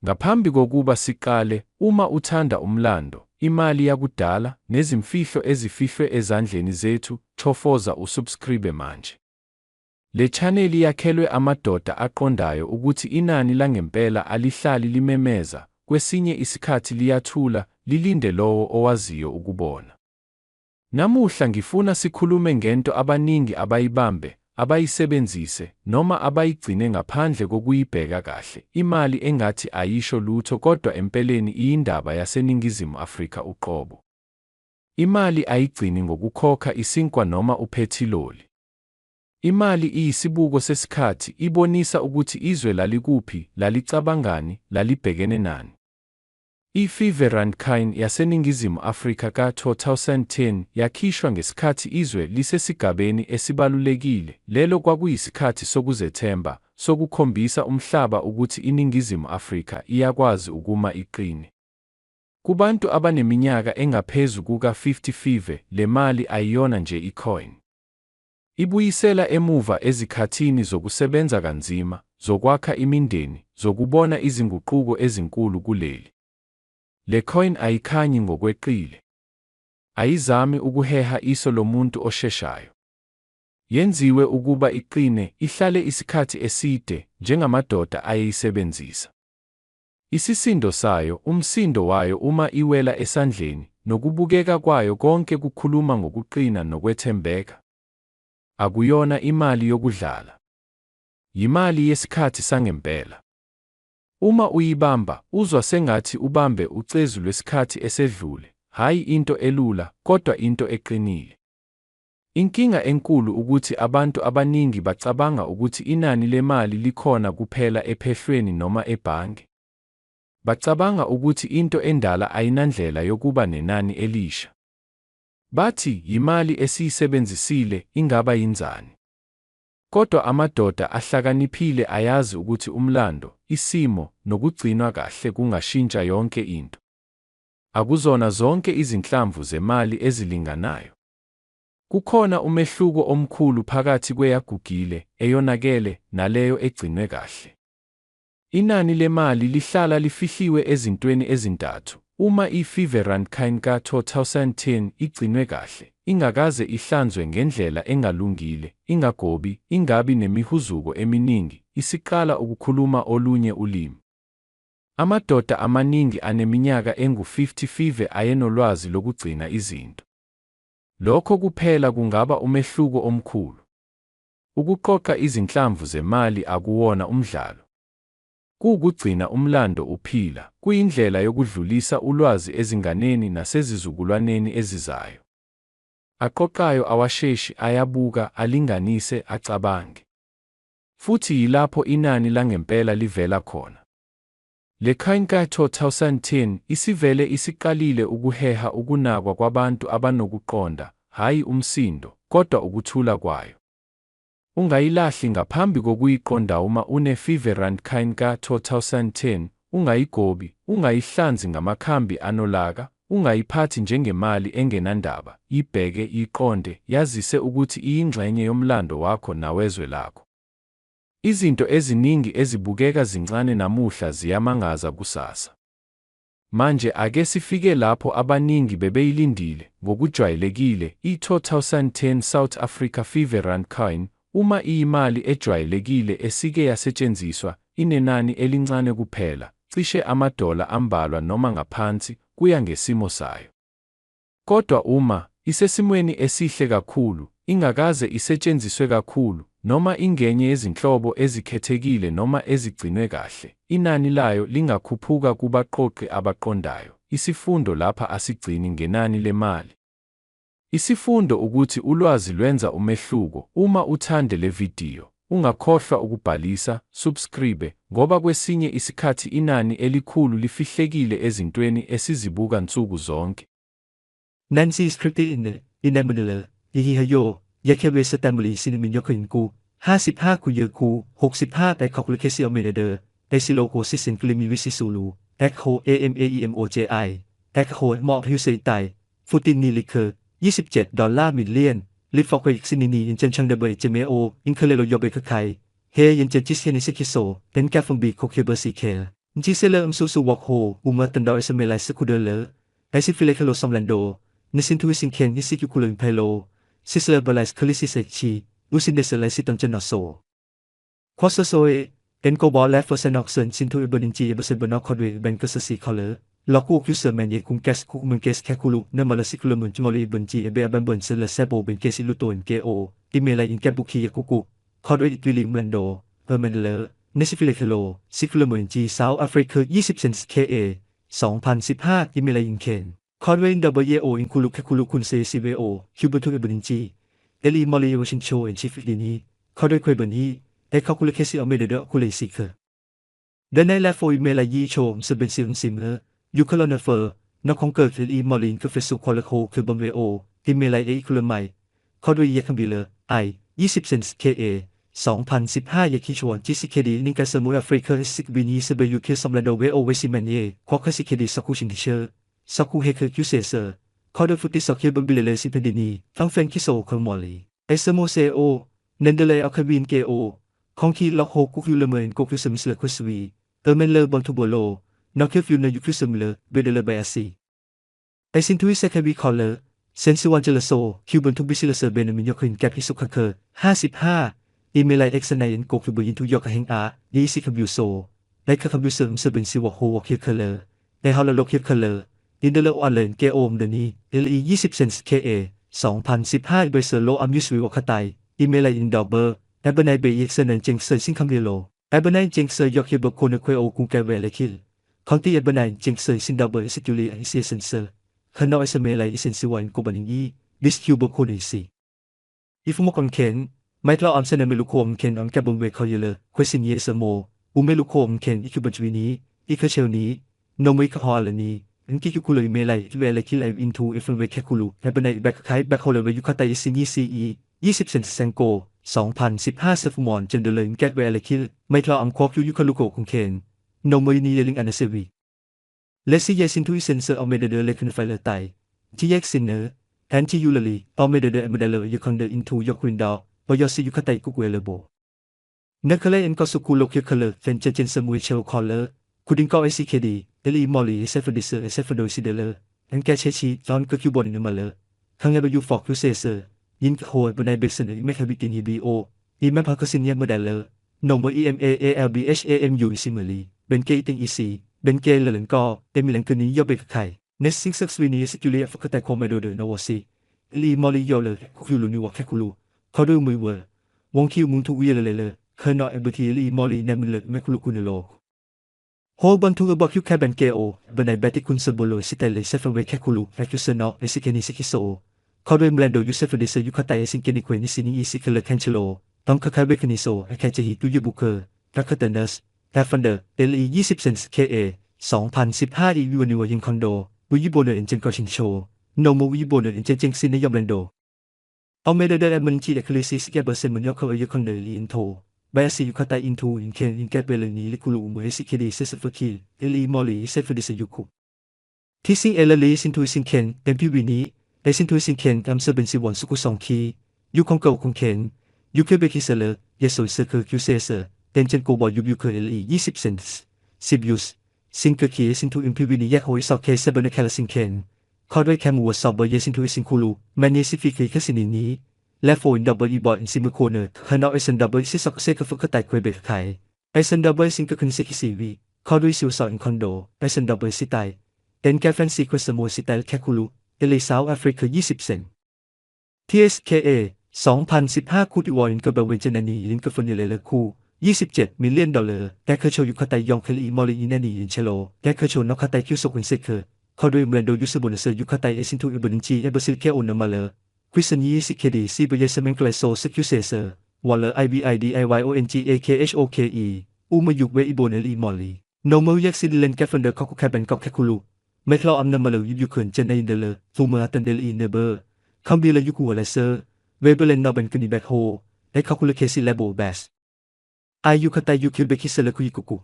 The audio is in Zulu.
Ngaphambi kokuba siqale, uma uthanda umlando, imali yakudala nezimfihlo ezifihlwe ezandleni zethu, chofoza usubscribe manje. Le channel yakhelwe amadoda aqondayo ukuthi inani langempela alihlali limemeza, kwesinye isikhathi liyathula, lilinde lowo owaziyo ukubona. Namuhla ngifuna sikhulume ngento abaningi abayibambe, abayisebenzise, noma abayigcine ngaphandle kokuyibheka kahle, imali engathi ayisho lutho kodwa empeleni iyindaba yaseNingizimu Afrika uqobo. Imali ayigcini ngokukhokha isinkwa noma uphethiloli. Imali iyisibuko sesikhathi, ibonisa ukuthi izwe lalikuphi, lalicabangani, lalibhekene nani. I-Viverankind yaseNingizimu Afrika ka-2010 yakhishwa ngesikhathi izwe lisesigabeni esibalulekile. Lelo kwakuyisikhathi sokuzethemba, sokukhombisa umhlaba ukuthi iNingizimu Afrika iyakwazi ukuma iqine. Kubantu abaneminyaka engaphezu kuka-50, le mali ayiyona nje icoin. Ibuyisela emuva ezikhathini zokusebenza kanzima, zokwakha imindeni, zokubona izinguquko ezinkulu kuleli. Le coin ayikhanyi ngokweqile. Ayizami ukuheha iso lomuntu osheshayo. Yenziwe ukuba iqine, ihlale isikhathi eside, njengamadoda ayeyisebenzisa. Isisindo sayo, umsindo wayo uma iwela esandleni, nokubukeka kwayo konke kukhuluma ngokuqina nokwethembeka. Akuyona imali yokudlala. Yimali yesikhathi sangempela. Uma uyibamba, uzwa sengathi ubambe ucezu lwesikhathi esedlule, hayi into elula, kodwa into eqinile. Inkinga enkulu ukuthi abantu abaningi bacabanga ukuthi inani lemali likhona kuphela ephehlweni noma ebhange. Bacabanga ukuthi into endala ayinandlela yokuba nenani elisha. Bathi yimali esiyisebenzisile, ingaba yinzani. Kodwa amadoda ahlakaniphile ayazi ukuthi umlando, isimo, nokugcinwa kahle kungashintsha yonke into. Akuzona zonke izinhlamvu zemali ezilinganayo. Kukhona umehluko omkhulu phakathi kweyagugile, eyonakele, naleyo egcinwe kahle. Inani lemali lihlala lifihliwe ezintweni ezintathu. Uma i-Viverankind ka-2010 igcinwe kahle, ingakaze ihlanzwe ngendlela engalungile, ingagobi, ingabi nemihuzuko eminingi, isiqala ukukhuluma olunye ulimi. Amadoda amaningi aneminyaka engu-50 ayenolwazi lokugcina izinto. Lokho kuphela kungaba umehluko omkhulu. Ukuqoqa izinhlamvu zemali akuwona umdlalo. Kugcina umlando uphila, kuyindlela yokudlulisa ulwazi ezinganeni nasezizukulwaneni ezizayo. Aqoqayo awasheshi, ayabuka, alinganise, acabange. Futhi yilapho inani langempela livela khona. Le coin ka-2010 isivele isiqalile ukuheha ukunakwa kwabantu abanokuqonda, hayi umsindo, kodwa ukuthula kwayo. Ungayilahli ngaphambi kokuyiqonda. Uma une-Viverankind ka-2010, ungayigobi, ungayihlanzi ngamakhambi anolaka, ungayiphathi njengemali engenandaba, ibheke, iqonde, yazise ukuthi iyingxenye yomlando wakho nawezwe lakho. Izinto eziningi ezibukeka zincane namuhla ziyamangaza kusasa. Manje ake sifike lapho abaningi bebeyilindile, ngokujwayelekile, i-2010 South Africa Viverankind, uma iyimali ejwayelekile esike yasetshenziswa, inenani elincane kuphela, cishe amadola ambalwa noma ngaphansi, kuya ngesimo sayo. Kodwa uma isesimweni esihle kakhulu, ingakaze isetshenziswe kakhulu, noma ingenye yezinhlobo ezikhethekile noma ezigcinwe kahle, inani layo lingakhuphuka kubaqoqi abaqondayo. Isifundo lapha asigcini ngenani lemali. Isifundo ukuthi ulwazi lwenza umehluko. Uma uthande le video, ungakhohlwa ukubhalisa, subscribe, ngoba kwesinye isikhathi inani elikhulu lifihlekile ezintweni esizibuka nsuku zonke. Nancy scripted inamunula, yihihayo, yakebe satamuli siniminyoku, 55 kuyeku, 65 ekoklikesi omeneder, esiloko sisin klimiwisisulu, ekho AMAEMOJI, ekho mok huseitai, futin nilike, $27 million, Lifokwe Sinini in Chenchandebe Jemeo, Inkalelo Yobe Kakai, He in Jejisianisekiso, then Kafumbi Kokibasi Care. จีเซเลอร์ซูวอกโฮอุมาตันดอเอสเมลัยสคูเดเลอร์ไอซิฟิเลคโลซอมแลนโดนิสินทูซินเคนนิซิคิคูเลนเพโลซิสเลอร์บาลสคลิซิเซชีอุซินเดสเลซิตันเจนอโซควอสโซเเอ็นโกบอลและฟอร์เซนอกเซนซินทูเอเบอร์นินจีเอเบอร์เซนเบอร์นอคอดเวเบนกัสซีคอลเลอร์ล็อกกูคิวเซอร์แมนเยคุมแกสคุมเกสแคคูลูเนมาลาซิคุลมุนจมอลีบันจีเอเบอร์บันเบิร์นเซเลเซโบเบนเกซิลูโตนเกโออิเมลัยอินแกบุคียาคุกุคอดเวอิตวิลิมแลนโดเออร์เมนเลอร์เนซิฟิเลคโลซิคุลมุนจีเซาท์แอฟริกา20เซนส์เคเอ2015อิเมลัยอินเคนคอดเวอินดับเบิลเยโออินคูลูแคคูลูคุนเซซิเวโอคิวเบอร์ทูเอเบอร์นินจีเอลีมอลีวอชินโชเอนชิฟิลินีคอดเวควยเบอร์นีเอคาคูลเคซิอเมเดเดอคูเลซิเคเดนไนและโฟอิเมลายีโชมสเบนซิลซิมเลอร์ยูคาลอนเฟอร์นักของเกิดคืออีมอลินคือเฟสุคอลโคคือบอมเวโออิเมลาเอคุลไมคอด้วยเยคัมบิเลอร์ไอ20เซนส์เคเอ2015ยาคิชวนจิซิเคดีนิกาสมุยแอฟริกาซิกบินีสเบยูคิสมเลโดเวโอเวซิเมเนควอคซิเคดีสักคูชินทิเชอร์สักคูเฮเคคิวเซเซอร์คอด้วยฟุติสักเคบัมบิเลเลซิเพดินีฟังเฟนคิโซคอมอลีเอสโมเซโอเนนเดเลอัลคาบินเกโอของคีล็อกโฮกุคิวเลเมนโกคิวสมิสเลคุสวีเออร์เมนเลอร์บอลทูโบโลนอกเคียวฟิวเนยูคริสเมเลอร์เบเดเลอร์ไบอาซีไอซินทูอิเซคาบีคอลเลอร์เซนซิวันเจลโซคิวบอลทูบิซิเลเซอร์เบนมินยอคินแกพิสุคังเคอร์55อีเมลไลเอ็กซ์ไนเอ็นโกคิวบยินทูยอกเฮงอาดีซิคาบิวโซไลคาคาบิวเซอร์เซเบนซิวโฮวอคิวเคเลอร์ไอฮอลโลคิวเคเลอร์อินเดเลอร์อเลนเกโอมเดนีเอลี20เซนส์เคเอ2015เบเซอร์โลอามิสวิวคาไตอีเมลไลอินดอเบอร์แอเบอร์ไนเบย์เซนเนนเจงเซอร์ซิงคัมเบโลแอเบอร์ไนเจงเซอร์ยอกเฮเบอร์โคเนควโอกุงแกเวเลคิลคอนตีเอเบอร์ไนเจงเซอร์ซินดาเบอร์ซิจูเลียอิเซเซนเซอร์ขณะเอสเมลัยอิเซนซิวันโกบันิงีดิสคิวเบอร์โคเนซีอีฟุโมคอนเคนไม่ทลออัมเซนเมลุโคมเคนอันแกบมเวคอเยเลควสินเยสโมอุเมลุโคมเคนอีคิบัจวินีอีเคเชลนีโนมิคฮอลนีอินกิคิคุลเมลัยเวเลคิลไออินทูอิฟเวเคคูลูแอเบอร์ไนแบ็คไคแบ็คโฮเลเวยุคาไตอิซินีซีอี20เซนเซนโก2015เซฟมอนเจนเดเลนแกตเวเลคิลไม่ทลออัมควอคิวยุคาลุโกคงเคนโนมินีเลลิงอันเซวีเลซี่เยซินทูอิเซนเซอร์อเมเดเดเลคินไฟเลไตที่แยกซินเนอร์แอนที่ยูเลลีอเมเดเดอเมเดเลยูคอนเดอินทูยอกวินดาวปยอซิยุคาไตกุกเวเลโบนักเคลเอ็นก็สุกุโลคิเคเลเฟนเจนสมุยเชลคอลเลอร์คูดิงก็เอซิเคดีเอลีมอลีเซฟดิเซอร์เซฟโดซิเดเลอร์แอนแกเชชีจอนก็คิวบอลนิมาเลอร์คังเอเบยูฟอกคิวเซเซอร์ยินโฮบนไอเบสเซนเมคาบิตินีบีโออีแมพาคซินเนียเมเดเลอร์นมอีเอ็มเอเอเอลบีเอชเอเอ็มยูซิเมลีเบนเกติงอีซีเบนเกเลเลนก็เดมิลังคืนนี้ยอเบกไข่เนสซิงซักสวินีสจูเลียฟกแต่โคเมโดเดนวซีลีมอลียอเลอร์คิวลูนิวแคคูลูเขาดูมือเวอร์วงคิวมุงทูวีเลอเคยนอเอเบทีลีมอลีเนมิเลอร์แมคูลูคุนโลโฮบันทูบอกคิวแคบันเกโอบันไดเบติคุนเซโบโลซิเตเลเซฟเวแคคูลูแฟคิวเซนอเอซิเคนิซิคิโซเขาด้วยเมลนโดยูเซฟเดเซยุคาไตเอซิงเกนิคเวนิซินีอีซิเคเลแคนเชโลต้องคาคาเบคานิโซแคเจฮิตุยบุเคอร์รักเตเนสแอฟันเดอร์เอลี20เซนส์เคเอ2015อีวิวนิวยิงคอนโดวิยิโบเนอร์เอ็นเจนกอชิงโชโนโมวิยิโบเนอร์เอ็นเจนเจงซินในยอมแลนโดเอาเมเดเดอร์มันจีเดคลิซิสแกเบอร์เซนมันยอกเขาเยคอนเดอร์ลีอินโทบายซิยุคาไตอินทูอินเคนอินแกเบลนีลิคุลูเมซิเคดีเซสฟคิลเอลีมอลีเซฟดิเซยุคุที่ซิงเอลลีซินทูซิงเคนเอ็มพีวีนี้เอซินทูซิงเคนกัมเซเบนซิวอนสุกุสองคียูคองเกลคงเคนยูเคเบคิเซเลเยสุเซเคอร์คิวเซเซอร์เดนเจนโกบอยูเคเอลี20เซนส์10ยูสซิงเกอร์คีซินทูอิมพีวีนี้แยกโฮอิสอเคเซเบนเคลซิงเคนคอด้วยแคมูวซอบเบอร์เยซินทูซิงคูลูแมนเนซิฟิคิคสินินี้และโฟนดับเบิลอีบอลอินซิมโคเนอร์คานอเอเซนดับเบิลซิสอกเซกฟุกไตควยเบกไคเอเซนดับเบิลซิงเกอร์คินเซคิซีวีคอด้วยซิวซออินคอนโดเอเซนดับเบิลซิไตเอ็นแกฟนซีควสโมซิไตแคคูลูเอลิซาวแอฟริกา20เซนTSKA 2015คูดิวอรินเกอร์เบลเวนเจนานีลินเกอร์ฟอนิเลเลคู$27 มิลเลียนแกเคอร์โชยุคาไตยองเคลีมอลีอินานีอินเชโลแกเคอร์โชนอคาไตคิวโซควินเซเคอร์เขาด้วยเบรนโดยูสบุนเซอร์ยุคาไตเอซินทูอิบนินจีเอเบซิลเคโอนมาเลอควิสันยีซิเคดีซีเบเยสเมนเกลโซสคิวเซเซอร์วอลเลอร์IBIDIYONGAKHOKE อูมายุกเวอิโบเนลีมอลีโนเมลยักซิลเลนแกฟันเดอร์คอคุแคเบนกอกแคคูลูเมทลออัมนามาเลยูเขินเจนในเดเลซูมาตันเดลีเนเบอร์คัมบิลยุคูเลเซอร์เวเบเลนนอเบนกนิแบคโฮและคาคูลเคซิเลโบเบสอายุคาไตยูคิวเบคิเซเลคุยกุกุ